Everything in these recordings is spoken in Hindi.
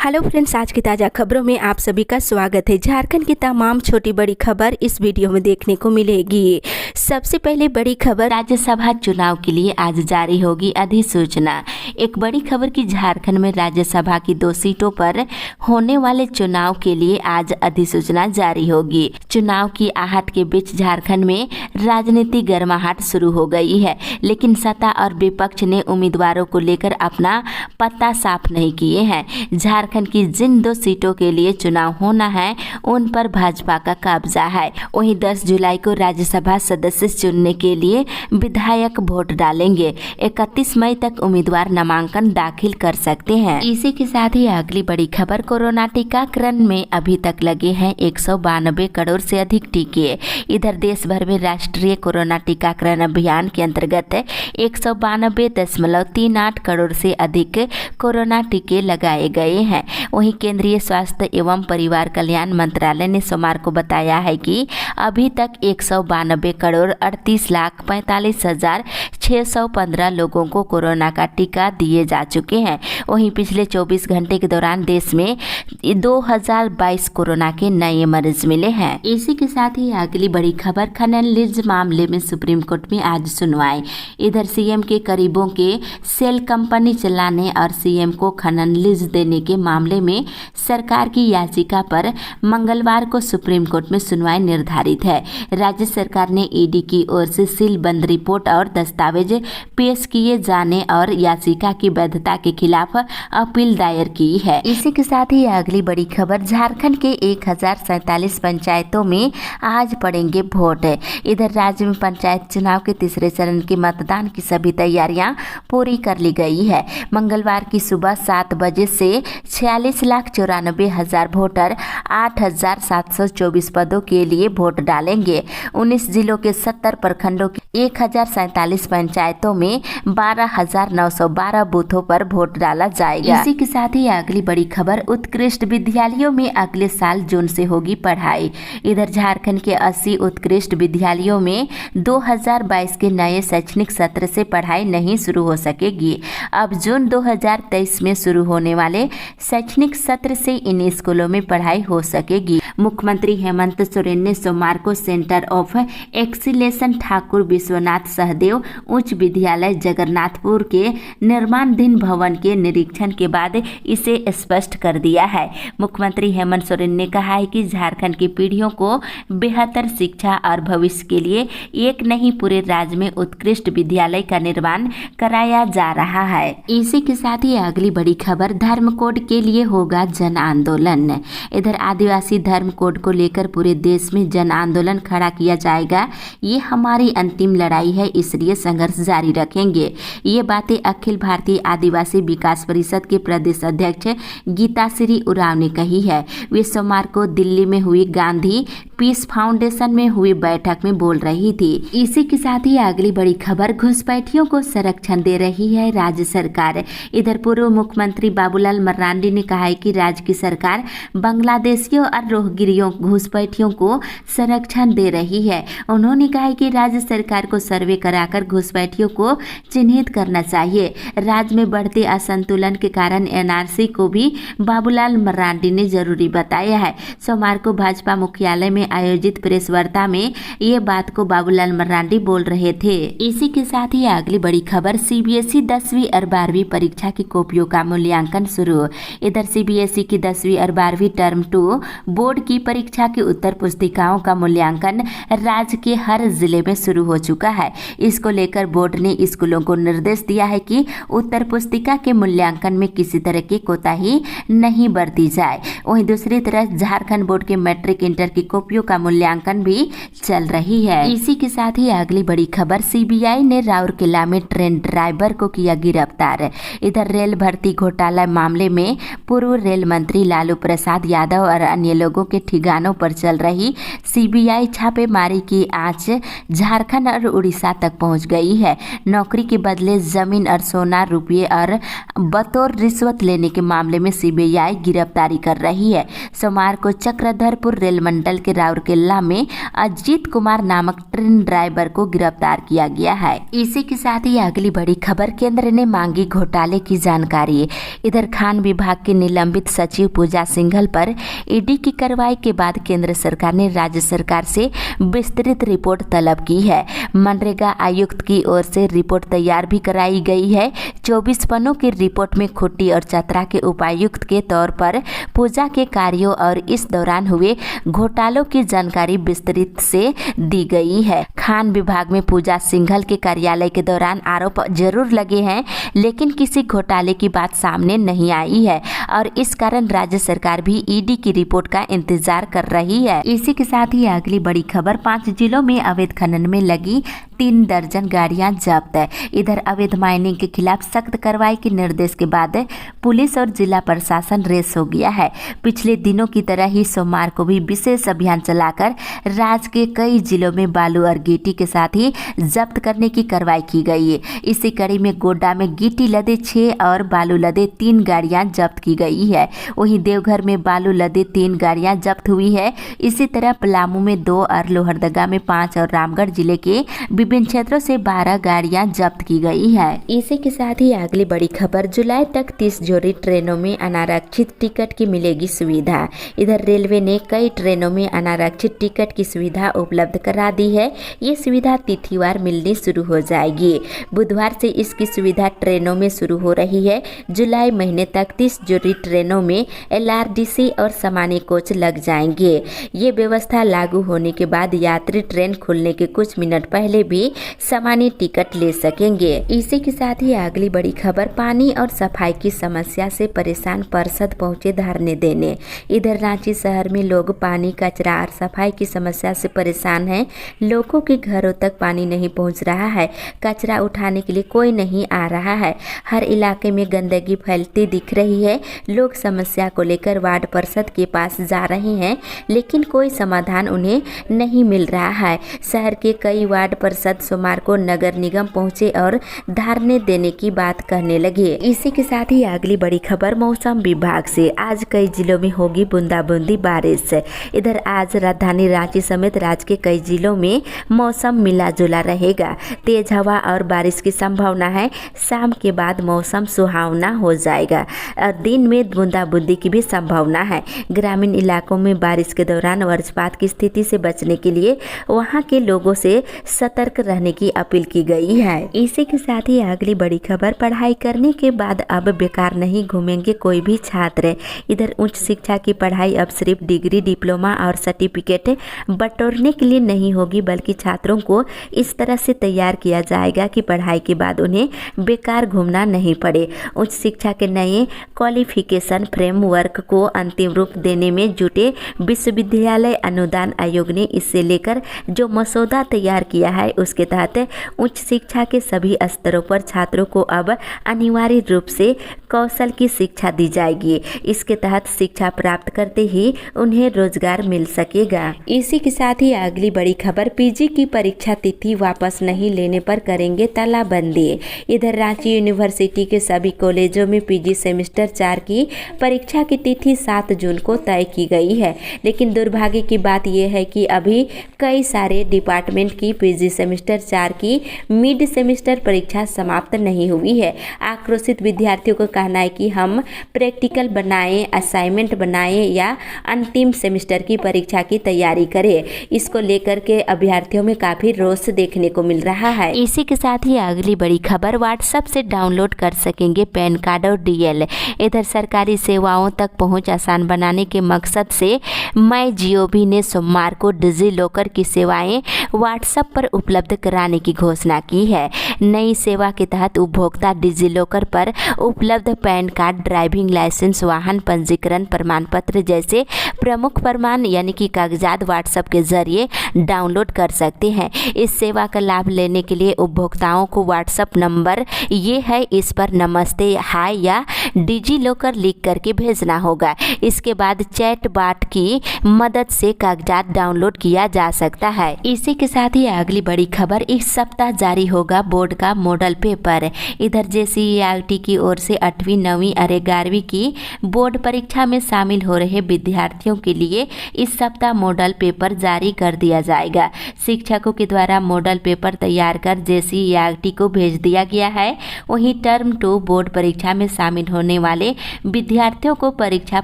हेलो फ्रेंड्स, आज की ताज़ा खबरों में आप सभी का स्वागत है। झारखंड की तमाम छोटी बड़ी खबर इस वीडियो में देखने को मिलेगी। सबसे पहले बड़ी खबर, राज्यसभा चुनाव के लिए आज जारी होगी अधिसूचना। एक बड़ी खबर की झारखंड में राज्यसभा की 2 सीटों पर होने वाले चुनाव के लिए आज अधिसूचना जारी होगी। चुनाव की आहट के बीच झारखंड में राजनीति गर्माहट शुरू हो गई है, लेकिन सत्ता और विपक्ष ने उम्मीदवारों को लेकर अपना पत्ता साफ नहीं किए हैं। झारखंड की जिन 2 सीटों के लिए चुनाव होना है उन पर भाजपा का कब्जा है। वहीं 10 जुलाई को राज्यसभा सदस्य चुनने के लिए विधायक वोट डालेंगे। 31 मई तक उम्मीदवार नामांकन दाखिल कर सकते हैं। इसी के साथ ही अगली बड़ी खबर, कोरोना टीकाकरण में अभी तक लगे हैं 192 करोड़ से अधिक टीके। इधर देश भर में राष्ट्रीय कोरोना टीकाकरण अभियान के अंतर्गत 192.38 करोड़ से अधिक कोरोना टीके लगाए गए हैं। वहीं केंद्रीय स्वास्थ्य एवं परिवार कल्याण मंत्रालय ने सोमवार को बताया है कि अभी तक 192 करोड़ 38,45,615 लोगों को कोरोना का टीका दिए जा चुके हैं। वहीं पिछले 24 घंटे के दौरान देश में 2022 कोरोना के नए मरीज मिले हैं। इसी के साथ ही अगली बड़ी खबर, खनन लीज मामले में सुप्रीम कोर्ट में आज सुनवाई। इधर सीएम के करीबों के सेल कंपनी चलाने और सीएम को खनन लीज देने के मामले में सरकार की याचिका पर मंगलवार को सुप्रीम कोर्ट में सुनवाई निर्धारित है। राज्य सरकार ने ईडी की ओर से सीलबंद रिपोर्ट और दस्तावेज पेश किए जाने और याचिका की वैधता के खिलाफ अपील दायर की है। इसी के साथ ही अगली बड़ी खबर, झारखंड के 1047 पंचायतों में आज पड़ेंगे वोट। इधर राज्य में पंचायत चुनाव के तीसरे चरण के मतदान की सभी तैयारियां पूरी कर ली गई है। मंगलवार की सुबह 7 बजे से 46,94,000 वोटर 8,724 पदों के लिए वोट डालेंगे। 19 जिलों के 70 प्रखंडों की 1,047 पंचायतों में 12,912 बूथों पर वोट डाला जाएगा। इसी के साथ ही अगली बड़ी खबर, उत्कृष्ट विद्यालयों में अगले साल जून से होगी पढ़ाई। इधर झारखंड के 80 उत्कृष्ट विद्यालयों में 2022 के नए शैक्षणिक सत्र से पढ़ाई नहीं शुरू हो सकेगी। अब जून 2023 में शुरू होने वाले शैक्षणिक सत्र से इन स्कूलों में पढ़ाई हो सकेगी। मुख्यमंत्री हेमंत सोरेन ने सोमवार को centre of excellence Thakur Vishwanath Sahdev उच्च विद्यालय जगन्नाथपुर के निर्माणाधीन भवन के निरीक्षण के बाद इसे स्पष्ट कर दिया है। मुख्यमंत्री हेमंत सोरेन ने कहा है कि झारखंड की पीढ़ियों को बेहतर शिक्षा और भविष्य के लिए एक नहीं पूरे राज्य में उत्कृष्ट विद्यालय का निर्माण कराया जा रहा है। इसी के साथ ही अगली बड़ी खबर, धर्म कोड के लिए होगा जन आंदोलन। इधर आदिवासी धर्म कोड को लेकर पूरे देश में जन आंदोलन खड़ा किया जाएगा। ये हमारी अंतिम लड़ाई है, इसलिए संघर्ष जारी रखेंगे। ये बातें अखिल भारतीय आदिवासी विकास परिषद के प्रदेश अध्यक्ष गीताश्री उरांव ने कही है। वे सोमवार को दिल्ली में हुई गांधी पीस फाउंडेशन में हुई बैठक में बोल रही थी। इसी के साथ ही अगली बड़ी खबर, घुसपैठियों को संरक्षण दे रही है राज्य सरकार। इधर पूर्व मुख्यमंत्री बाबूलाल मरांडी ने कहा है कि राज्य की सरकार बांग्लादेशियों और रोहिंग्या घुसपैठियों को संरक्षण दे रही है। उन्होंने कहा है कि राज्य सरकार को सर्वे कराकर घुसपैठियों को चिन्हित करना चाहिए। राज्य में बढ़ते असंतुलन के कारण एनआरसी को भी बाबूलाल मरांडी ने जरूरी बताया है। सोमवार को भाजपा मुख्यालय में आयोजित प्रेस वार्ता में ये बात को बाबूलाल मरांडी बोल रहे थे। इसी के साथ ही अगली बड़ी खबर, सीबीएसई 10वीं और 12वीं परीक्षा की कॉपियों का मूल्यांकन शुरू। इधर सीबीएसई की 10वीं और 12वीं टर्म 2 बोर्ड की परीक्षा की उत्तर पुस्तिकाओं का मूल्यांकन राज्य के हर जिले में शुरू हो चुका है। इसको लेकर बोर्ड ने स्कूलों को निर्देश दिया है कि उत्तर पुस्तिका के मूल्यांकन में किसी तरह की कोताही नहीं बरती जाए। वहीं दूसरी तरफ झारखंड बोर्ड के मैट्रिक इंटर की कॉपियों का मूल्यांकन भी चल रही है। इसी के साथ ही अगली बड़ी खबर, सीबीआई ने राउरकेला में ट्रेन ड्राइवर को किया गिरफ्तार। इधर रेल भर्ती घोटाला मामले में पूर्व रेल मंत्री लालू प्रसाद यादव और अन्य लोगों के ठिकानों पर चल रही सीबीआई छापेमारी की आंच झारखंड और उड़ीसा तक पहुंच गई है। नौकरी के बदले जमीन और सोना, रुपये और बतौर रिश्वत लेने के मामले में सीबीआई गिरफ्तारी कर रही रही है। सोमवार को चक्रधरपुर रेल मंडल के राउरकेला में अजीत कुमार नामक ट्रेन ड्राइवर को गिरफ्तार किया गया है। इसी के साथ ही अगली बड़ी खबर, केंद्र ने मांगी घोटाले की जानकारी। इधर खान विभाग के निलंबित सचिव पूजा सिंघल पर ईडी की कार्रवाई के बाद केंद्र सरकार ने राज्य सरकार से विस्तृत रिपोर्ट तलब की है। मनरेगा आयुक्त की ओर से रिपोर्ट तैयार भी कराई गई है। 24 पन्नों की रिपोर्ट में खुट्टी और चतरा के उपायुक्त के तौर पर पूजा के कार्यों और इस दौरान हुए घोटालों की जानकारी विस्तृत से दी गई है। खान विभाग में पूजा सिंघल के कार्यालय के दौरान आरोप जरूर लगे हैं, लेकिन किसी घोटाले की बात सामने नहीं आई है और इस कारण राज्य सरकार भी ईडी की रिपोर्ट का इंतजार कर रही है। इसी के साथ ही अगली बड़ी खबर, 5 जिलों में अवैध खनन में लगी 3 दर्जन गाड़ियां जब्त है। इधर अवैध माइनिंग के खिलाफ सख्त कार्रवाई के निर्देश के बाद पुलिस और जिला प्रशासन रेस हो गया है। पिछले दिनों की तरह ही सोमवार को भी विशेष अभियान चलाकर राज्य के कई जिलों में बालू और गिट्टी के साथ ही जब्त करने की कार्रवाई की गई है। इसी कड़ी में गोड्डा में गिट्टी लदे 6 और बालू लदे 3 गाड़ियां जब्त की गई है। वहीं देवघर में बालू लदे 3 गाड़ियां जब्त हुई है। इसी तरह पलामू में 2 और लोहरदगा में 5 और रामगढ़ जिले के विभिन्न क्षेत्रों से 12 गाड़ियां जब्त की गई है। इसी के साथ ही अगली बड़ी खबर, जुलाई तक 30 जोड़ी ट्रेनों में अनारक्षित टिकट की मिलेगी सुविधा। इधर रेलवे ने कई ट्रेनों में अनारक्षित टिकट की सुविधा उपलब्ध करा दी है। ये सुविधा तिथिवार मिलनी शुरू हो जाएगी। बुधवार से इसकी सुविधा ट्रेनों में शुरू हो रही है। जुलाई महीने तक 30 जोड़ी ट्रेनों में LRDC और सामान्य कोच लग जाएंगे। ये व्यवस्था लागू होने के बाद यात्री ट्रेन खुलने के कुछ मिनट पहले भी सामान्य टिकट ले सकेंगे। इसी के साथ ही अगली बड़ी खबर, पानी और सफाई की समस्या से परेशान पार्षद पहुंचे धरने देने। इधर रांची शहर में लोग पानी, कचरा और सफाई की समस्या से परेशान हैं। लोगों के घरों तक पानी नहीं पहुंच रहा है, कचरा उठाने के लिए कोई नहीं आ रहा है। हर इलाके में गंदगी फैलती दिख रही है। लोग समस्या को लेकर वार्ड पार्षद के पास जा रहे हैं, लेकिन कोई समाधान उन्हें नहीं मिल रहा है। शहर के कई वार्ड पार्षद सोमवार को नगर निगम पहुंचे और धरने देने की बात कहने लगे। इसी के साथ ही अगली बड़ी खबर, मौसम विभाग से आज कई जिलों में होगी बूंदाबूंदी बारिश। इधर आज राजधानी रांची समेत राज्य के कई जिलों में मौसम मिला जुला रहेगा। तेज हवा और बारिश की संभावना है। शाम के बाद मौसम सुहावना हो जाएगा और दिन में बूंदाबूंदी की भी संभावना है। ग्रामीण इलाकों में बारिश के दौरान वज्रपात की स्थिति से बचने के लिए वहां के लोगों से सतर्क रहने की अपील की गई है। इसी के साथ ही अगली बड़ी खबर, पढ़ाई करने के बाद अब बेकार नहीं घूमेंगे कोई भी छात्र। इधर उच्च शिक्षा की पढ़ाई अब सिर्फ डिग्री, डिप्लोमा और सर्टिफिकेट बटोरने के लिए नहीं होगी, बल्कि छात्रों को इस तरह से तैयार किया जाएगा कि पढ़ाई के बाद उन्हें बेकार घूमना नहीं पड़े। उच्च शिक्षा के नए क्वालिफिकेशन फ्रेमवर्क को अंतिम रूप देने में जुटे विश्वविद्यालय अनुदान आयोग ने इससे लेकर जो मसौदा तैयार किया है, उसके तहत उच्च शिक्षा के सभी स्तरों पर छात्रों को अब अनिवार्य रूप से कौशल की शिक्षा दी जाएगी। इसके तहत शिक्षा प्राप्त करते ही उन्हें रोजगार मिल सकेगा। इसी के साथ ही अगली बड़ी खबर, पीजी की परीक्षा तिथि वापस नहीं लेने पर करेंगे तालाबंदी। इधर रांची यूनिवर्सिटी के सभी कॉलेजों में पीजी सेमेस्टर 4 की परीक्षा की तिथि 7 जून को तय की गई है, लेकिन दुर्भाग्य की बात यह है कि अभी कई सारे डिपार्टमेंट की पीजी सेमेस्टर 4 की मिड सेमेस्टर परीक्षा समाप्त नहीं हुई है। आक्रोशित विद्यार्थियों का कहना है कि हम प्रैक्टिकल बनाएं, असाइनमेंट बनाएं या अंतिम सेमेस्टर की परीक्षा की तैयारी करें। इसको लेकर के अभ्यर्थियों में काफी रोष देखने को मिल रहा है। इसी के साथ ही अगली बड़ी खबर, व्हाट्सएप से डाउनलोड कर सकेंगे पैन कार्ड और DL। इधर सरकारी सेवाओं तक पहुंच आसान बनाने के मकसद से MyGov ने सोमवार को डिजी लॉकर की सेवाएं व्हाट्सएप पर उपलब्ध कराने की घोषणा की है। नई सेवा के तहत उपभोक्ता डिजी लॉकर पर उपलब्ध पैन कार्ड, ड्राइविंग लाइसेंस, वाहन पंजीकरण प्रमाण पत्र जैसे प्रमुख प्रमाण यानी कि कागजात व्हाट्सएप के जरिए डाउनलोड कर सकते हैं। इस सेवा का लाभ लेने के लिए उपभोक्ताओं को व्हाट्सएप नंबर ये है, इस पर नमस्ते, हाय या डिजी लॉकर लिख करके भेजना होगा। इसके बाद चैट बॉट की मदद से कागजात डाउनलोड किया जा सकता है। इसी के साथ ही अगली बड़ी खबर, इस सप्ताह जारी होगा बोर्ड बोर्ड का मॉडल पेपर। इधर JCERT की ओर से 8वीं 9वीं और 11वीं की बोर्ड परीक्षा में शामिल हो रहे विद्यार्थियों के लिए इस सप्ताह मॉडल पेपर जारी कर दिया जाएगा। शिक्षकों के द्वारा मॉडल पेपर तैयार कर JCERT को भेज दिया गया है। वहीं टर्म 2 बोर्ड परीक्षा में शामिल होने वाले विद्यार्थियों को परीक्षा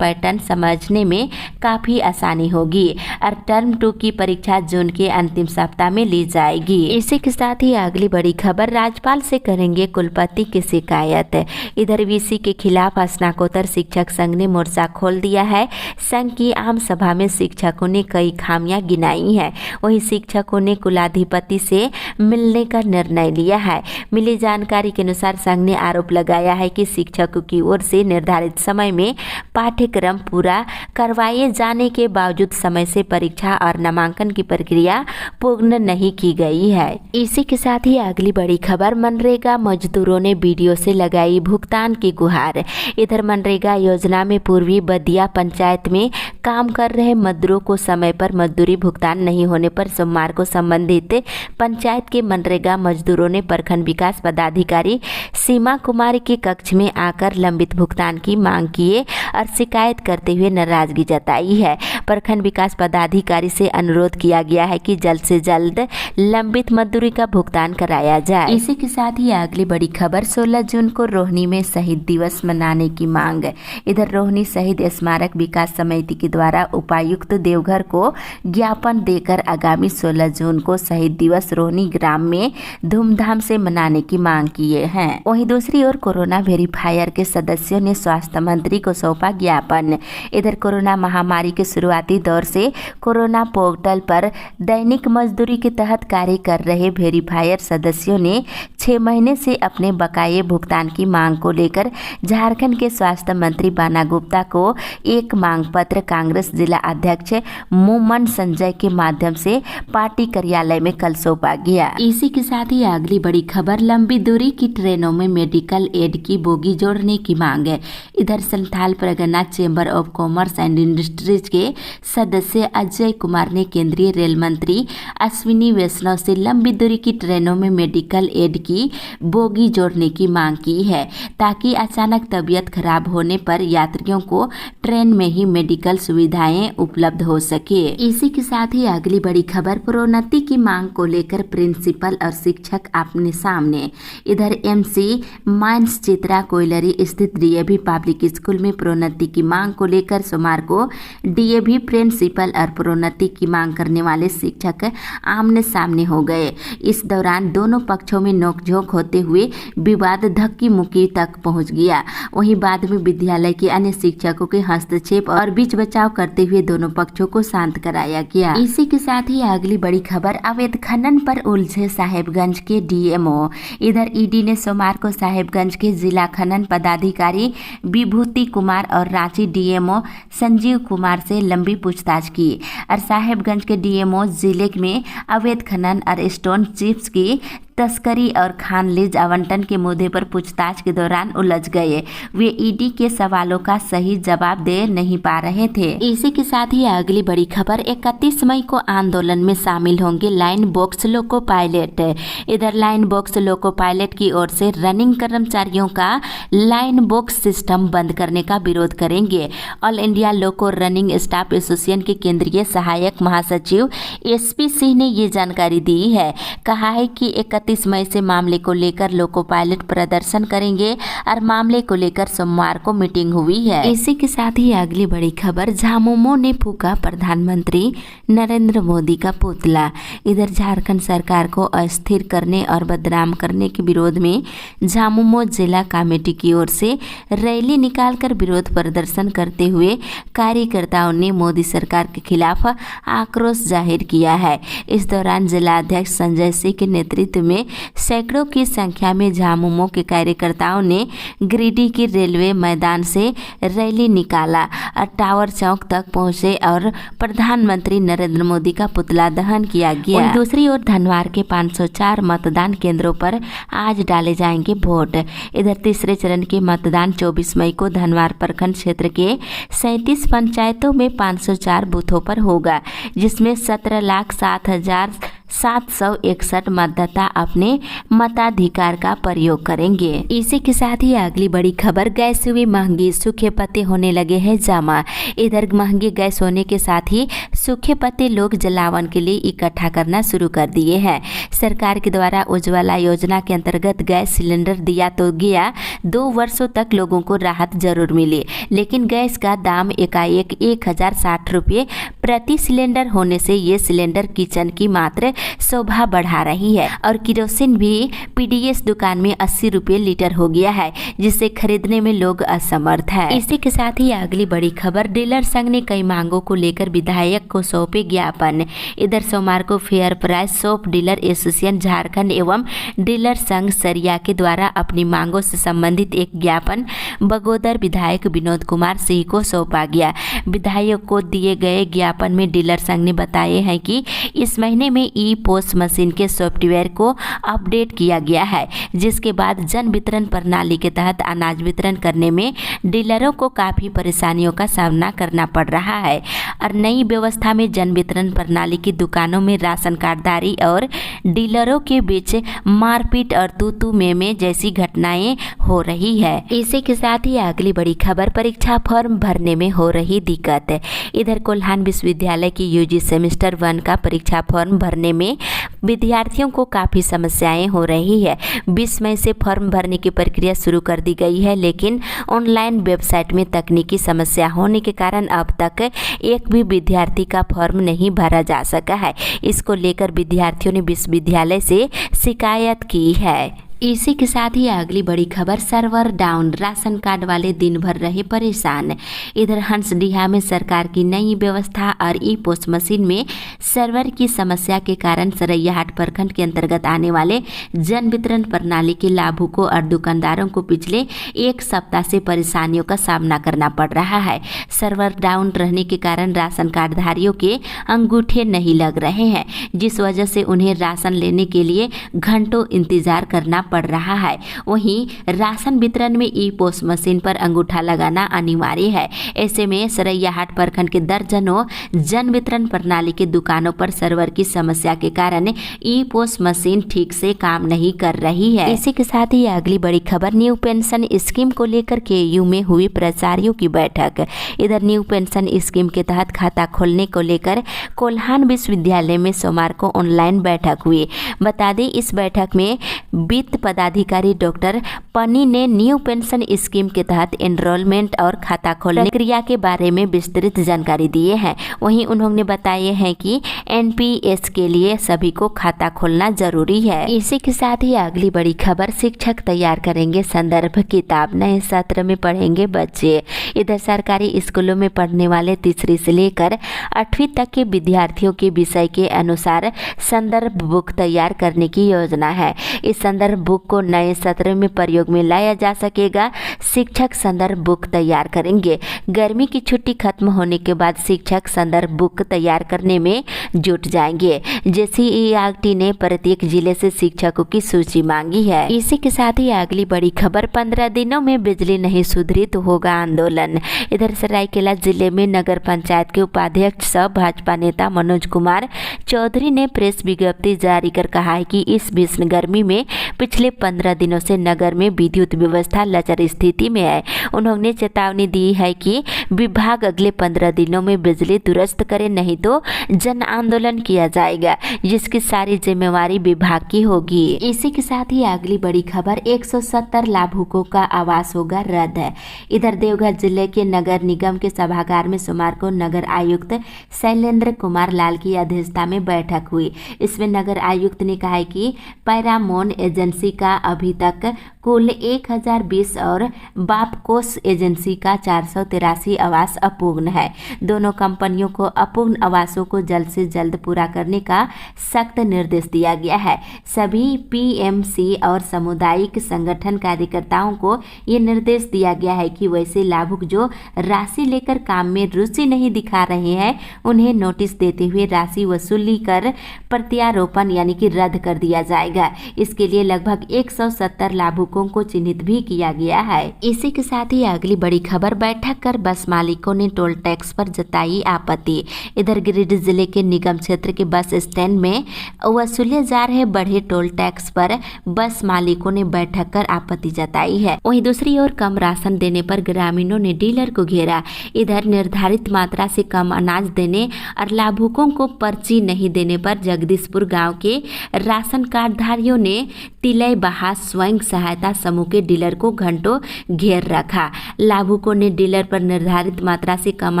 पैटर्न समझने में काफ़ी आसानी होगी और टर्म 2 की परीक्षा जून के अंतिम सप्ताह में ली जाएगी। इसी के साथ ही अगली बड़ी खबर, राज्यपाल से करेंगे कुलपति की शिकायत। इधर VC के खिलाफ स्नातकोत्तर शिक्षक संघ ने मोर्चा खोल दिया है। संघ की आम सभा में शिक्षकों ने कई खामियां गिनाई हैं। वहीं शिक्षकों ने कुलाधिपति से मिलने का निर्णय लिया है। मिली जानकारी के अनुसार संघ ने आरोप लगाया है कि शिक्षकों की ओर से निर्धारित समय में पाठ्यक्रम पूरा करवाए जाने के बावजूद समय से परीक्षा और नामांकन की प्रक्रिया पूर्ण नहीं की गई है। इसी के साथ ही अगली बड़ी खबर, मनरेगा मजदूरों ने BDO से लगाई भुगतान की गुहार। इधर मनरेगा योजना में पूर्वी बदिया पंचायत में काम कर रहे मजदूरों को समय पर मजदूरी भुगतान नहीं होने पर सोमवार को संबंधित पंचायत के मनरेगा मजदूरों ने प्रखंड विकास पदाधिकारी सीमा कुमारी के कक्ष में आकर लंबित भुगतान की मांग किए और शिकायत करते हुए नाराजगी जताई है। प्रखंड विकास पदाधिकारी से अनुरोध किया गया है कि जल्द से जल्द लंबित मजदूरी का भुगतान कराया जाए। इसी के साथ ही अगली बड़ी खबर, 16 जून को रोहिणी में शहीद दिवस मनाने की मांग। इधर रोहिणी शहीद स्मारक विकास समिति के द्वारा उपायुक्त देवघर को ज्ञापन देकर आगामी 16 जून को शहीद दिवस रोहिणी ग्राम में धूमधाम से मनाने की मांग किए हैं। वहीं दूसरी ओर कोरोना वेरीफायर के सदस्यों ने स्वास्थ्य मंत्री को सौंपा ज्ञापन। इधर कोरोना महामारी के शुरुआती दौर से कोरोना पोर्टल पर दैनिक मजदूरी के तहत कार्य कर रहे वेरीफायर सदस्यों ने 6 महीने से अपने बकाये भुगतान की मांग को लेकर झारखंड के स्वास्थ्य मंत्री बाना गुप्ता को एक मांग पत्र कांग्रेस जिला अध्यक्ष मोमन संजय के माध्यम से पार्टी कार्यालय में कल सौंपा गया। इसी के साथ ही अगली बड़ी खबर, लंबी दूरी की ट्रेनों में मेडिकल एड की बोगी जोड़ने की मांग है। इधर Santhal Pargana chamber of commerce and industries के सदस्य अजय कुमार ने केंद्रीय रेल मंत्री अश्विनी वैष्णव से लंबी दूरी की ट्रेनों में मेडिकल एड की बोगी जोड़ने की मांग की है, ताकि अचानक तबीयत खराब होने पर यात्रियों को ट्रेन में ही मेडिकल सुविधाएं उपलब्ध हो सके। इसी के साथ ही अगली बड़ी खबर, प्रोन्नति की मांग को लेकर प्रिंसिपल और शिक्षक अपने सामने। इधर MC माइंस चित्रा कोयलरी स्थित DAV पब्लिक स्कूल में प्रोन्नति की मांग को लेकर सोमवार को DAV प्रिंसिपल और प्रोन्नति की मांग करने वाले शिक्षक आमने सामने हो गए। इस दौरान दोनों पक्षों में नोकझोंक होते हुए विवाद धक्की मुक्की तक पहुंच गया। वहीं बाद में विद्यालय के अन्य शिक्षकों के हस्तक्षेप और बीच बचाव करते हुए दोनों पक्षों को शांत कराया गया। इसी के साथ ही अगली बड़ी खबर, अवैध खनन पर उलझे साहेबगंज के DMO। इधर ED ने सोमवार को साहेबगंज के जिला खनन पदाधिकारी विभूति कुमार और रांची DMO संजीव कुमार से लंबी पूछताछ की और साहेबगंज के DMO जिले में अवैध खनन और स्टोन चिप्स की तस्करी और खान लीज आवंटन के मुद्दे पर पूछताछ के दौरान उलझ गए। वे ED के सवालों का सही जवाब दे नहीं पा रहे थे। इसी के साथ ही अगली बड़ी खबर, 31 मई को आंदोलन में शामिल होंगे लाइन बॉक्स लोको पायलट। इधर लाइन बॉक्स लोको पायलट की ओर से रनिंग कर्मचारियों का लाइन बॉक्स सिस्टम बंद करने का विरोध करेंगे। ऑल इंडिया लोको रनिंग स्टाफ एसोसिएशन के केंद्रीय सहायक महासचिव SP सिंह ने ये जानकारी दी है। कहा है कि 31 मई से मामले को लेकर लोको पायलट प्रदर्शन करेंगे और मामले को लेकर सोमवार को मीटिंग हुई है। इसी के साथ ही अगली बड़ी खबर, झामुमो ने फूका प्रधानमंत्री नरेंद्र मोदी का पुतला। इधर झारखंड सरकार को अस्थिर करने और बदनाम करने के विरोध में झामुमो जिला कमेटी की ओर से रैली निकालकर विरोध प्रदर्शन करते हुए कार्यकर्ताओं ने मोदी सरकार के खिलाफ आक्रोश जाहिर किया है। इस दौरान जिला अध्यक्ष संजय सिंह के नेतृत्व में सैकड़ों की संख्या में झामुमो के कार्यकर्ताओं ने गिरिडीह के रेलवे मैदान से रैली निकाला और टावर चौक तक पहुंचे और प्रधानमंत्री नरेंद्र मोदी का पुतला दहन किया गया। दूसरी ओर धनवार के 504 मतदान केंद्रों पर आज डाले जाएंगे वोट। इधर तीसरे चरण के मतदान 24 मई को धनवार प्रखंड क्षेत्र के 37 पंचायतों में 504 बूथों पर होगा, जिसमें 17,07,000 761 मतदाता अपने मताधिकार का प्रयोग करेंगे। इसी के साथ ही अगली बड़ी खबर, गैस हुई महंगी, सूखे पत्ते होने लगे हैं जमा। इधर महंगी गैस होने के साथ ही सूखे पत्ते लोग जलावन के लिए इकट्ठा करना शुरू कर दिए हैं। सरकार के द्वारा उज्ज्वला योजना के अंतर्गत गैस सिलेंडर दिया तो गया, 2 वर्षों तक लोगों को राहत जरूर मिली, लेकिन गैस का दाम एकाएक 1060 रुपये प्रति सिलेंडर होने से ये सिलेंडर किचन की मात्र शोभा बढ़ा रही है और किरोसिन भी पीडीएस दुकान में 80 रुपये लीटर हो गया है, जिसे खरीदने में लोग असमर्थ है। इसी के साथ ही अगली बड़ी खबर, डीलर संघ ने कई मांगों को लेकर विधायक को सौंपे ज्ञापन। इधर सोमवार को fair price shop dealer association Jharkhand एवं डीलर संघ सरिया के द्वारा अपनी मांगों से संबंधित एक ज्ञापन बगोदर विधायक विनोद कुमार सिंह को सौंपा गया। विधायक को दिए गए ज्ञापन में डीलर संघ ने बताए हैं कि इस महीने में ई पोस्ट मशीन के सॉफ्टवेयर को अपडेट किया गया है, जिसके बाद जन वितरण प्रणाली के तहत अनाज वितरण करने में डीलरों को काफ़ी परेशानियों का सामना करना पड़ रहा है और नई व्यवस्था में जन वितरण प्रणाली की दुकानों में राशन कार्डधारी और डीलरों के बीच मारपीट और तू में जैसी घटनाएं हो रही है। इसी के साथ ही अगली बड़ी खबर, परीक्षा फॉर्म भरने में हो रही दिक्कत। इधर कोल्हान विश्वविद्यालय की यूजी सेमेस्टर 1 का परीक्षा फॉर्म भरने में विद्यार्थियों को काफ़ी समस्याएं हो रही है। 20 मई से फॉर्म भरने की प्रक्रिया शुरू कर दी गई है, लेकिन ऑनलाइन वेबसाइट में तकनीकी समस्या होने के कारण अब तक एक भी विद्यार्थी का फॉर्म नहीं भरा जा सका है। इसको लेकर विद्यार्थियों ने विश्वविद्यालय से शिकायत की है। इसी के साथ ही अगली बड़ी खबर, सर्वर डाउन, राशन कार्ड वाले दिन भर रहे परेशान। इधर हंसडीहा में सरकार की नई व्यवस्था और ई पोस्ट मशीन में सर्वर की समस्या के कारण सरैयाहाट प्रखंड के अंतर्गत आने वाले जन वितरण प्रणाली के लाभुकों और दुकानदारों को पिछले 1 सप्ताह से परेशानियों का सामना करना पड़ रहा है। सर्वर डाउन रहने के कारण राशन कार्डधारियों के अंगूठे नहीं लग रहे हैं, जिस वजह से उन्हें राशन लेने के लिए घंटों इंतजार करना पड़ रहा है। वहीं राशन वितरण में ई पोस्ट मशीन पर अंगूठा लगाना अनिवार्य है। ऐसे में सरैयाहाट प्रखंड के दर्जनों जन वितरण प्रणाली की दुकानों पर सर्वर की समस्या के कारण ई पोस्ट मशीन ठीक से काम नहीं कर रही है। इसी के साथ ही अगली बड़ी खबर, न्यू पेंशन स्कीम को लेकर केयू में हुई प्राचार्यों की बैठक। इधर न्यू पेंशन स्कीम के तहत खाता खोलने को लेकर कोल्हान विश्वविद्यालय में सोमवार को ऑनलाइन बैठक हुई। बता दें, इस बैठक में वित्त पदाधिकारी डॉक्टर पनी ने न्यू पेंशन स्कीम के तहत एनरोलमेंट और खाता खोलने प्रक्रिया के बारे में विस्तृत जानकारी दिए हैं। वहीं उन्होंने बताए हैं कि एनपीएस के लिए सभी को खाता खोलना जरूरी है। इसी के साथ ही अगली बड़ी खबर, शिक्षक तैयार करेंगे संदर्भ किताब, नए सत्र में पढ़ेंगे बच्चे। इधर सरकारी स्कूलों में पढ़ने वाले 3री से लेकर 8वीं तक के विद्यार्थियों के विषय के अनुसार संदर्भ बुक तैयार करने की योजना है। इस संदर्भ बुक को नए सत्र में प्रयोग में लाया जा सकेगा। शिक्षक संदर्भ बुक तैयार करेंगे। गर्मी की छुट्टी खत्म होने के बाद शिक्षक संदर्भ बुक तैयार करने में जुट जाएंगे। जेसीईआरटी ने प्रत्येक जिले से शिक्षकों की सूची मांगी है। इसी के साथ ही अगली बड़ी खबर, 15 दिनों में बिजली नहीं सुधरी तो होगा आंदोलन। इधर सरायकेला जिले में नगर पंचायत के उपाध्यक्ष सह भाजपा नेता मनोज कुमार चौधरी ने प्रेस विज्ञप्ति जारी कर कहा है कि इस भीषण गर्मी में पिछले 15 दिनों से नगर में विद्युत व्यवस्था लचर स्थिति में है। उन्होंने चेतावनी दी है कि विभाग अगले 15 दिनों में बिजली दुरुस्त करे, नहीं तो जन आंदोलन किया जाएगा, जिसकी सारी जिम्मेवारी विभाग की होगी। इसी के साथ ही अगली बड़ी खबर, 170 लाभुकों का आवास होगा रद्द है। इधर देवघर जिले के नगर निगम के सभागार में सोमवार को नगर आयुक्त शैलेंद्र कुमार लाल की अध्यक्षता में बैठक हुई। इसमें नगर आयुक्त ने कहा है कि पैरामोन एजेंसी का अभी तक कुल 1020 और बापकोस एजेंसी का 483 आवास अपूर्ण है। दोनों कंपनियों को अपूर्ण आवासों को जल्द से जल्द पूरा करने का सख्त निर्देश दिया गया है। सभी पीएमसी और सामुदायिक संगठन कार्यकर्ताओं को ये निर्देश दिया गया है कि वैसे लाभुक जो राशि लेकर काम में रुचि नहीं दिखा रहे हैं, उन्हें नोटिस देते हुए राशि वसूली कर प्रत्यारोपण यानी कि रद्द कर दिया जाएगा। इसके लिए लगभग 170 लाभुकों लाभुकों को चिन्हित भी किया गया है। इसी के साथ ही अगली बड़ी खबर, बैठक कर बस मालिकों ने टोल टैक्स पर जताई आपत्ति। इधर गिरिडीह जिले के निगम क्षेत्र के बस स्टैंड में वसूले जा रहे बढ़े टोल टैक्स पर बस मालिकों ने बैठक कर आपत्ति जताई है। वहीं दूसरी ओर कम राशन देने पर ग्रामीणों ने डीलर को घेरा। इधर निर्धारित मात्रा से कम अनाज देने और लाभुकों को पर्ची नहीं देने पर जगदीशपुर गांव के राशन कार्डधारियों ने तिलय बहार स्वयं सहायता समूह के डीलर को घंटों घेर रखा। लाभुकों ने डीलर पर निर्धारित मात्रा से कम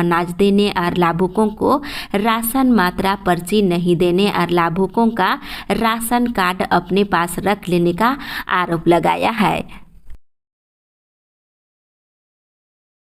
अनाज देने और लाभुकों को राशन मात्रा पर्ची नहीं देने और लाभुकों का राशन कार्ड अपने पास रख लेने का आरोप लगाया है।